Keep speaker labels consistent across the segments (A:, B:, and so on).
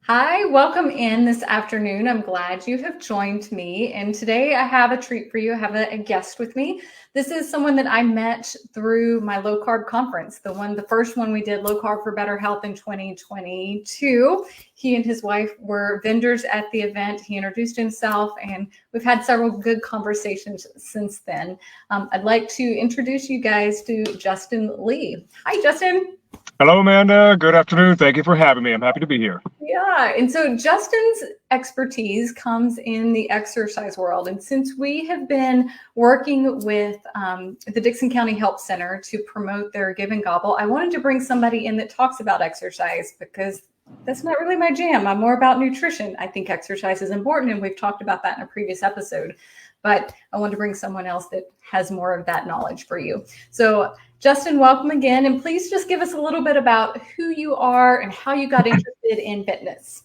A: Hi, welcome in this afternoon. I'm glad you have joined me. And today I have a treat for you. I have a guest with me. This is someone that I met through my low carb conference, the first one we did, Low Carb for Better Health in 2022. He and his wife were vendors at the event. He introduced himself, and we've had several good conversations since then. I'd like to introduce you guys to Justin Lee. Hi, Justin.
B: Hello, Amanda. Good afternoon. Thank you for having me. I'm happy to be here.
A: Yeah, and so Justin's expertise comes in the exercise world. And since we have been working with the Dickson County Help Center to promote their Give and Gobble, I wanted to bring somebody in that talks about exercise because that's not really my jam. I'm more about nutrition. I think exercise is important, and we've talked about that in a previous episode. But I wanted to bring someone else that has more of that knowledge for you. So Justin, welcome again. And please just give us a little bit about who you are and how you got interested in fitness.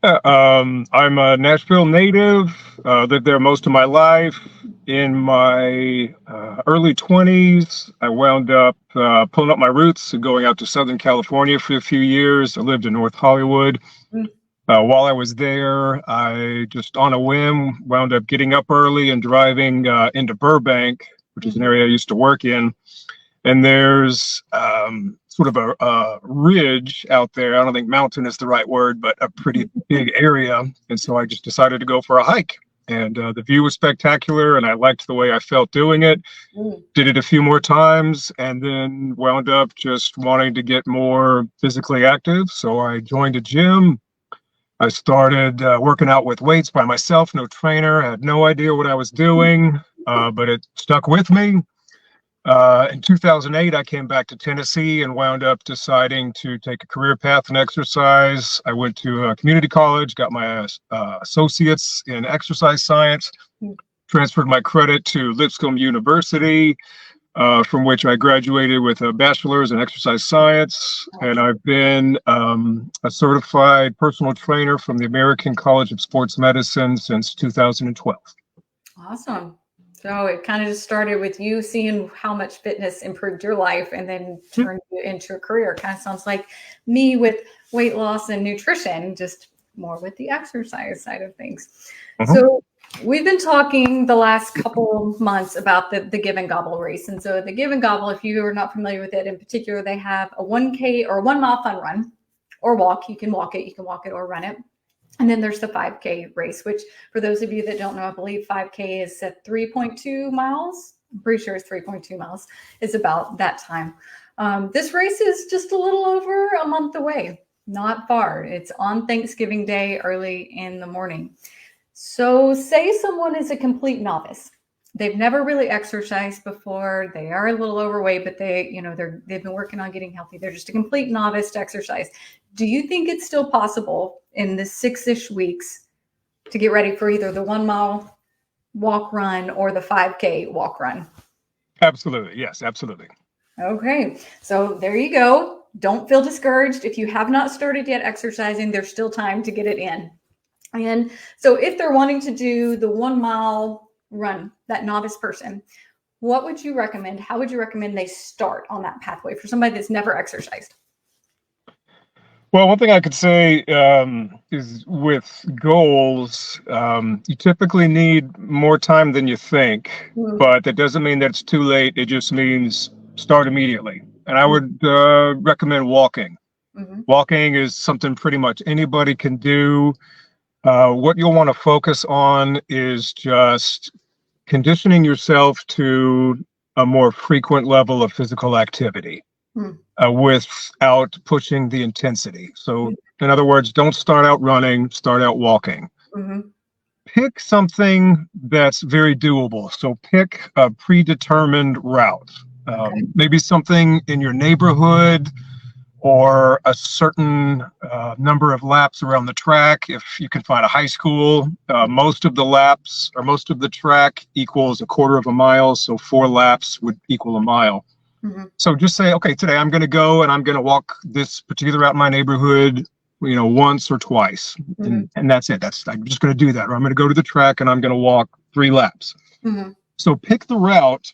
B: I'm a Nashville native, lived there most of my life. In my early 20s, I wound up pulling up my roots and going out to Southern California for a few years. I lived in North Hollywood. While I was there, I just on a whim wound up getting up early and driving into Burbank, which is an area I used to work in. And there's sort of a ridge out there. I don't think mountain is the right word, but a pretty big area. And so I just decided to go for a hike. And the view was spectacular, and I liked the way I felt doing it. Did it a few more times, and then wound up just wanting to get more physically active. So I joined a gym. I started working out with weights by myself, no trainer. I had no idea what I was doing, but it stuck with me. In 2008, I came back to Tennessee and wound up deciding to take a career path in exercise. I went to a community college, got my associates in exercise science, transferred my credit to Lipscomb University, from which I graduated with a bachelor's in exercise science. And I've been a certified personal trainer from the American College of Sports Medicine since 2012.
A: Awesome. So it kind of just started with you seeing how much fitness improved your life and then turned you into a career. Kind of sounds like me with weight loss and nutrition, just more with the exercise side of things. So we've been talking the last couple of months about the Give and Gobble race. And so the Give and Gobble, if you are not familiar with it in particular, they have a 1K or 1 mile fun run or walk. You can walk it or run it. And then there's the 5K race, which for those of you that don't know, I believe 5K is at 3.2 miles. I'm pretty sure it's 3.2 miles. It's about that time. This race is just a little over a month away, not far. It's on Thanksgiving Day, early in the morning. So say someone is a complete novice. They've never really exercised before. They are a little overweight, but they've been working on getting healthy. They're just a complete novice to exercise. Do you think it's still possible in the 6-ish weeks to get ready for either the 1 mile walk run or the 5K walk run?
B: Absolutely. Yes, absolutely.
A: Okay. So there you go. Don't feel discouraged. If you have not started yet exercising, there's still time to get it in. And so if they're wanting to do the 1 mile run, that novice person, what would you recommend? How would you recommend they start on that pathway for somebody that's never exercised?
B: Well, one thing I could say is with goals, you typically need more time than you think, but that doesn't mean that it's too late. It just means start immediately. And I would recommend walking. Walking is something pretty much anybody can do. What you'll want to focus on is just conditioning yourself to a more frequent level of physical activity. Without pushing the intensity. So in other words, don't start out running, start out walking. Pick something that's very doable. So pick a predetermined route. Maybe something in your neighborhood or a certain number of laps around the track. If you can find a high school, most of the laps or most of the track equals a quarter of a mile. So 4 laps would equal a mile. So just say, okay, today I'm going to go and I'm going to walk this particular route in my neighborhood, once or twice. And that's it. I'm just going to do that. Or I'm going to go to the track and I'm going to walk 3 laps. So pick the route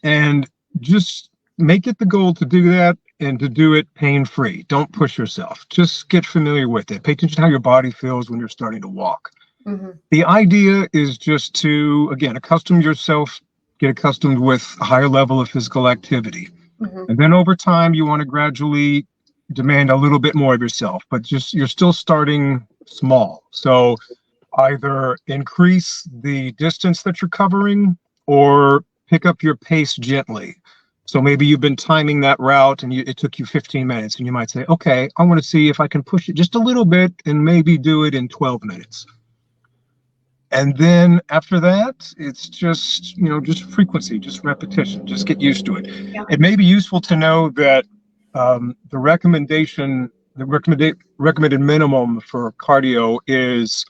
B: and just make it the goal to do that and to do it pain-free. Don't push yourself. Just get familiar with it. Pay attention to how your body feels when you're starting to walk. The idea is just to, again, accustom yourself, get accustomed with a higher level of physical activity. And then over time, you want to gradually demand a little bit more of yourself, but just you're still starting small. So either increase the distance that you're covering or pick up your pace gently. So maybe you've been timing that route and it took you 15 minutes and you might say, okay, I want to see if I can push it just a little bit and maybe do it in 12 minutes. And then after that, it's just, just frequency, just repetition, just get used to it.
A: Yeah.
B: It may be useful to know that the recommended minimum for cardio is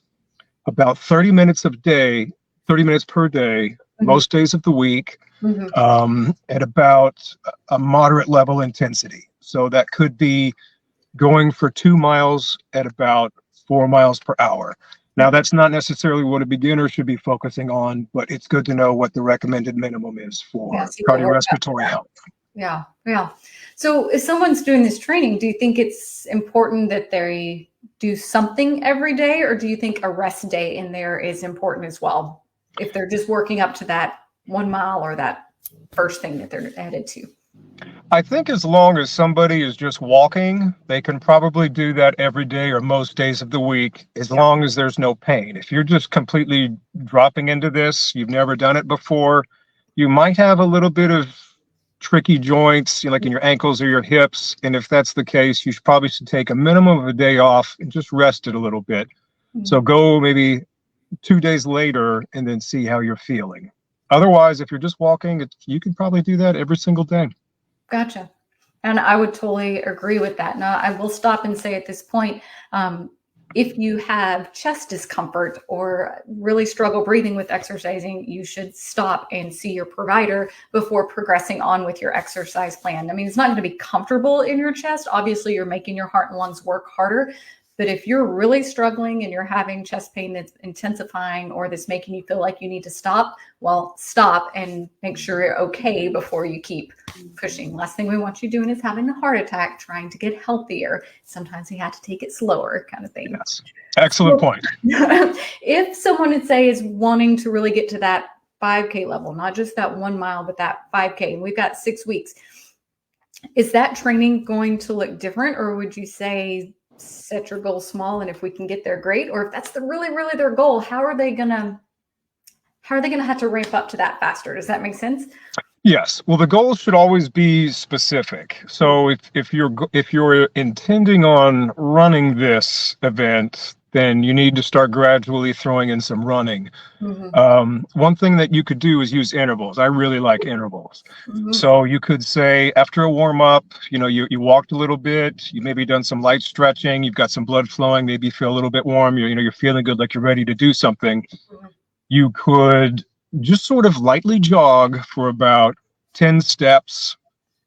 B: about 30 minutes per day, most days of the week, at about a moderate level intensity. So that could be going for 2 miles at about 4 miles per hour. Now, that's not necessarily what a beginner should be focusing on, but it's good to know what the recommended minimum is for cardiorespiratory health.
A: Yeah. So if someone's doing this training, do you think it's important that they do something every day, or do you think a rest day in there is important as well, if they're just working up to that 1 mile or that first thing that they're headed to?
B: I think as long as somebody is just walking, they can probably do that every day or most days of the week, as long as there's no pain. If you're just completely dropping into this, you've never done it before, you might have a little bit of tricky joints, like in your ankles or your hips. And if that's the case, you probably should take a minimum of a day off and just rest it a little bit. So go maybe 2 days later and then see how you're feeling. Otherwise, if you're just walking, you can probably do that every single day.
A: Gotcha. And I would totally agree with that. Now, I will stop and say at this point, if you have chest discomfort or really struggle breathing with exercising, you should stop and see your provider before progressing on with your exercise plan. I mean, it's not going to be comfortable in your chest. Obviously, you're making your heart and lungs work harder. But if you're really struggling and you're having chest pain that's intensifying or that's making you feel like you need to stop, well, stop and make sure you're okay before you keep pushing. Last thing we want you doing is having a heart attack, trying to get healthier. Sometimes you have to take it slower, kind of thing.
B: Yes. Excellent point.
A: If someone would say is wanting to really get to that 5K level, not just that 1 mile, but that 5K, and we've got 6 weeks, is that training going to look different, or would you say set your goal small, and if we can get there, great? Or if that's really their goal, how are they gonna have to ramp up to that faster? Does that make sense?
B: Yes. Well, the goals should always be specific. So if you're intending on running this event, then you need to start gradually throwing in some running. One thing that you could do is use intervals. I really like intervals. So you could say after a warm up, you walked a little bit, you maybe done some light stretching, you've got some blood flowing, maybe you feel a little bit warm, you're feeling good, like you're ready to do something. You could just sort of lightly jog for about 10 steps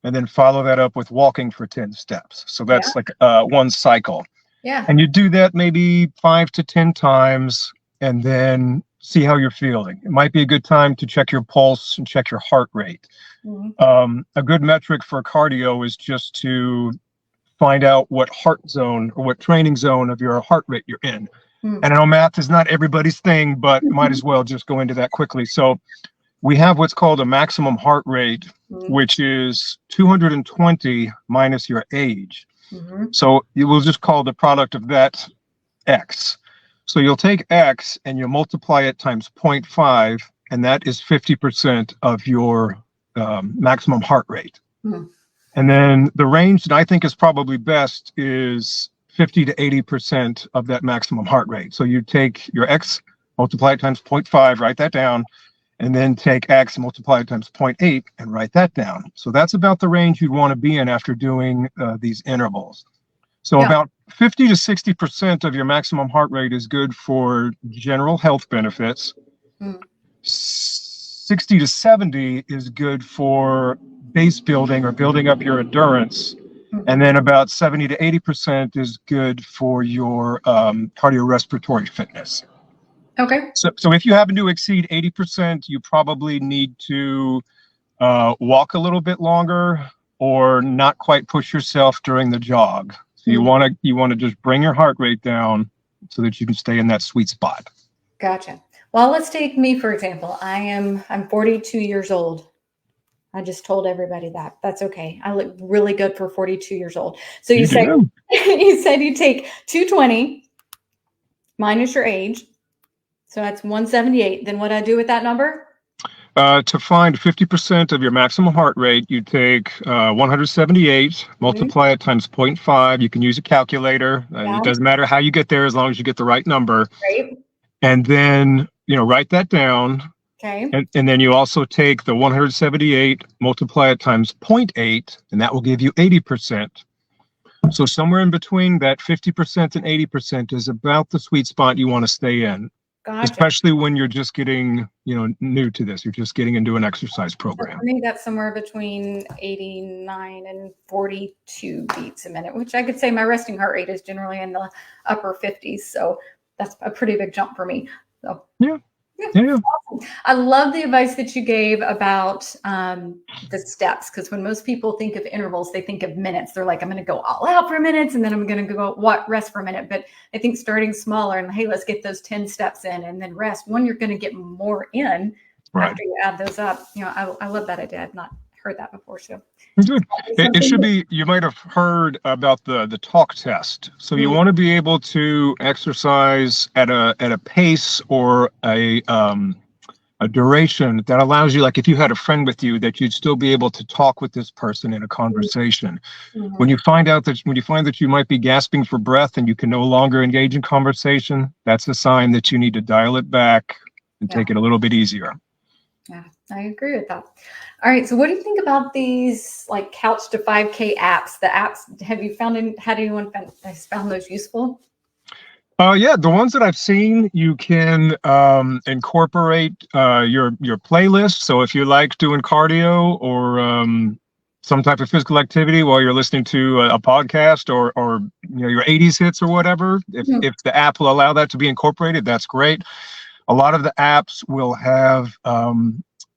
B: and then follow that up with walking for 10 steps. So that's like one cycle.
A: Yeah.
B: And you do that maybe 5 to 10 times and then see how you're feeling. It might be a good time to check your pulse and check your heart rate. A good metric for cardio is just to find out what heart zone or what training zone of your heart rate you're in. And I know math is not everybody's thing, but might as well just go into that quickly. So we have what's called a maximum heart rate, which is 220 minus your age. So you will just call the product of that X. So you'll take X and you'll multiply it times 0.5, and that is 50% of your maximum heart rate. And then the range that I think is probably best is 50 to 80% of that maximum heart rate. So you take your X, multiply it times 0.5, write that down, and then take X, multiply it times 0.8 and write that down. So that's about the range you'd want to be in after doing these intervals. So about 50 to 60% of your maximum heart rate is good for general health benefits. 60 to 70 is good for base building or building up your endurance. And then about 70 to 80% is good for your cardiorespiratory fitness.
A: Okay.
B: So if you happen to exceed 80%, you probably need to walk a little bit longer, or not quite push yourself during the jog. So you want to just bring your heart rate down so that you can stay in that sweet spot.
A: Gotcha. Well, let's take me for example. I'm 42 years old. I just told everybody that. That's okay. I look really good for 42 years old. So you said you take 220 minus your age. So that's 178. Then what I do with that number?
B: To find 50% of your maximum heart rate, you take 178, multiply it times 0.5. You can use a calculator. It doesn't matter how you get there as long as you get the right number.
A: Right.
B: And then, write that down.
A: Okay.
B: And then you also take the 178, multiply it times 0.8, and that will give you 80%. So somewhere in between that 50% and 80% is about the sweet spot you want to stay in. Gotcha. Especially when you're just getting, new to this. You're just getting into an exercise program.
A: So for me, that's somewhere between 89 and 42 beats a minute, which I could say my resting heart rate is generally in the upper 50s. So that's a pretty big jump for me. So
B: yeah.
A: Awesome. I love the advice that you gave about the steps, because when most people think of intervals, they think of minutes. They're like, I'm going to go all out for minutes, and then I'm going to go rest for a minute. But I think starting smaller and, hey, let's get those 10 steps in and then rest. One, you're going to get more in after you add those up. I love that idea. I've not heard that before. So
B: good. It should be, you might have heard about the talk test. So you want to be able to exercise at a pace or a duration that allows you, like if you had a friend with you, that you'd still be able to talk with this person in a conversation. When you find that you might be gasping for breath and you can no longer engage in conversation, that's a sign that you need to dial it back and take it a little bit easier.
A: Yeah, I agree with that. All right. So what do you think about these like Couch to 5K apps? The apps, have you found anyone has found those useful?
B: Yeah, the ones that I've seen, you can incorporate your playlist. So if you like doing cardio or some type of physical activity while you're listening to a podcast or your 80s hits or whatever, if the app will allow that to be incorporated, that's great. A lot of the apps will have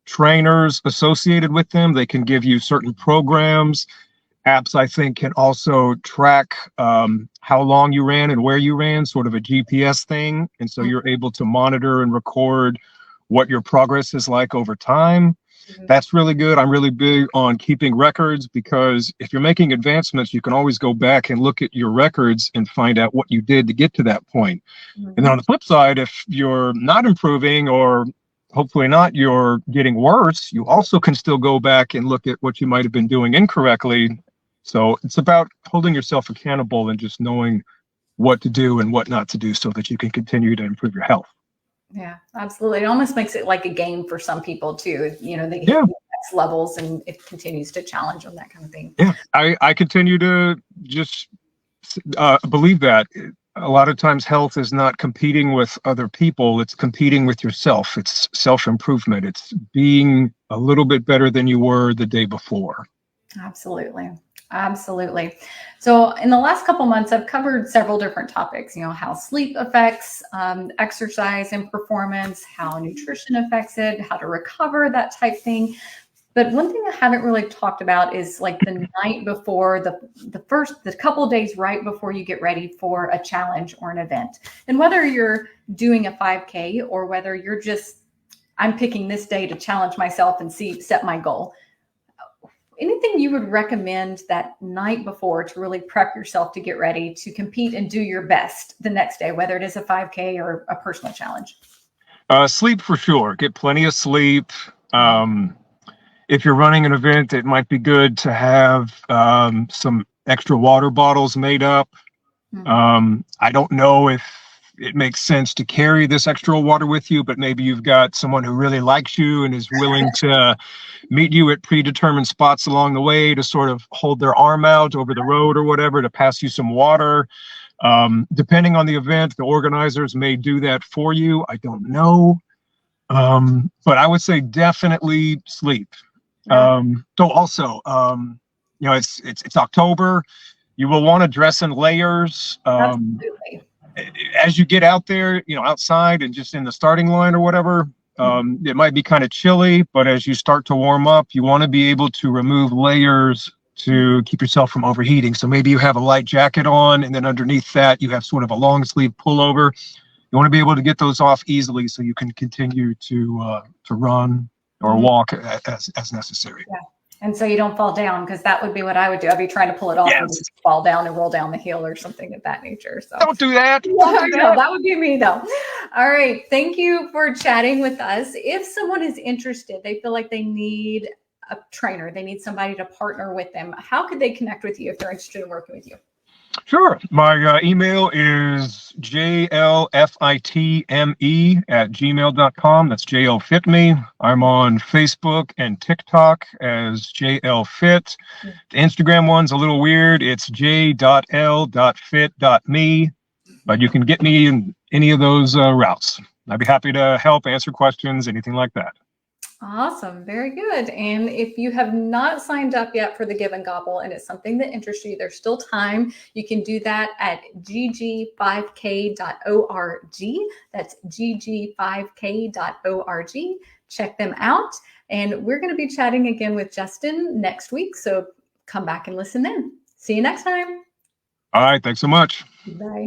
B: trainers associated with them. They can give you certain programs. Apps, I think, can also track how long you ran and where you ran, sort of a GPS thing. And so you're able to monitor and record what your progress is like over time. That's really good. I'm really big on keeping records, because if you're making advancements, you can always go back and look at your records and find out what you did to get to that point. And then on the flip side, if you're not improving, or hopefully not, you're getting worse, you also can still go back and look at what you might have been doing incorrectly. So it's about holding yourself accountable and just knowing what to do and what not to do so that you can continue to improve your health.
A: Yeah, absolutely. It almost makes it like a game for some people too. They hit the next levels and it continues to challenge them, that kind of thing.
B: Yeah, I continue to just believe that a lot of times health is not competing with other people. It's competing with yourself. It's self-improvement. It's being a little bit better than you were the day before.
A: Absolutely. Absolutely. So in the last couple months, I've covered several different topics, how sleep affects exercise and performance, how nutrition affects it, how to recover, that type thing. But one thing I haven't really talked about is like the night before, the couple days right before you get ready for a challenge or an event. And whether you're doing a 5K or whether you're I'm picking this day to challenge myself and set my goal. Anything you would recommend that night before to really prep yourself to get ready to compete and do your best the next day, whether it is a 5K or a personal challenge?
B: Sleep for sure. Get plenty of sleep. If you're running an event, it might be good to have some extra water bottles made up. I don't know if it makes sense to carry this extra water with you, but maybe you've got someone who really likes you and is willing to meet you at predetermined spots along the way to sort of hold their arm out over the road or whatever to pass you some water. Depending on the event, the organizers may do that for you. I don't know. But I would say definitely sleep. So also, it's October. You will want to dress in layers.
A: Absolutely.
B: As you get out there, outside and just in the starting line or whatever, it might be kind of chilly, but as you start to warm up, you want to be able to remove layers to keep yourself from overheating. So maybe you have a light jacket on, and then underneath that you have sort of a long sleeve pullover. You want to be able to get those off easily so you can continue to run or walk as necessary.
A: Yeah. And so you don't fall down, because that would be what I would do. I'd be trying to pull it off and just fall down and roll down the hill or something of that nature. So
B: don't do that.
A: No, that would be me though. All right. Thank you for chatting with us. If someone is interested, they feel like they need a trainer, they need somebody to partner with them, how could they connect with you if they're interested in working with you?
B: Sure. My email is jlfitme@gmail.com. That's jlfitme. I'm on Facebook and TikTok as jlfit. The Instagram one's a little weird. It's j.l.fit.me, but you can get me in any of those routes. I'd be happy to help, answer questions, anything like that.
A: Awesome. Very good. And if you have not signed up yet for the Give and Gobble and it's something that interests you, there's still time. You can do that at gg5k.org. That's gg5k.org. Check them out. And we're going to be chatting again with Justin next week. So come back and listen then. See you next time.
B: All right. Thanks so much.
A: Bye.